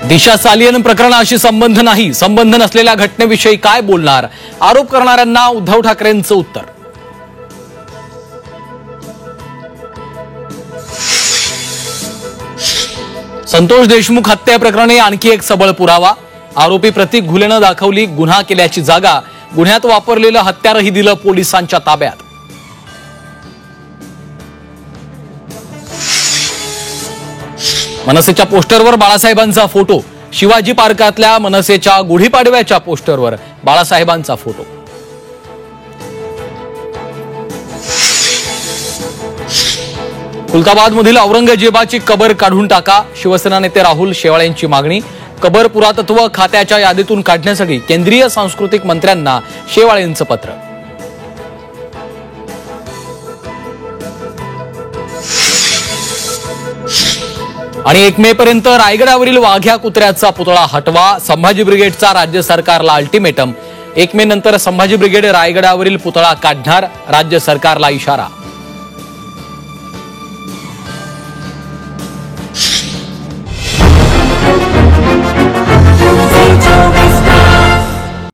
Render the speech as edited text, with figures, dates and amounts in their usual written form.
दिशा सालियन प्रकरणाशी संबंध नाही, संबंध नसलेल्या घटनेविषयी काय बोलणार, आरोप करणाऱ्यांना उद्धव ठाकरेंचं उत्तर। संतोष देशमुख हत्या प्रकरणी आणखी एक सबळ पुरावा, आरोपी प्रतीक घुलेनं दाखवली गुन्हा केल्याची जागा, गुन्ह्यात वापरलेलं हत्यारही दिलं पोलिसांच्या ताब्यात। मनसेच्या पोस्टरवर बाळासाहेबांचा फोटो, शिवाजी पार्कातल्या मनसेच्या गुढीपाडव्याच्या पोस्टरवर बाळासाहेबांचा फोटो। खुलताबादमधील औरंगजेबाची कबर काढून टाका, शिवसेना नेते राहुल शेवाळेंची मागणी। कबर पुरातत्व खात्याच्या यादीतून काढण्यासाठी केंद्रीय सांस्कृतिक मंत्र्यांना शेवाळेंचं पत्र। आणि 1 मे पर्यंत रायगडावरील वाघ्या कुत्र्याचा पुतळा हटवा, संभाजी ब्रिगेडचा राज्य सरकारला अल्टिमेटम। 1 मे नंतर संभाजी ब्रिगेड रायगडावरील पुतळा काढणार, राज्य सरकारला इशारा।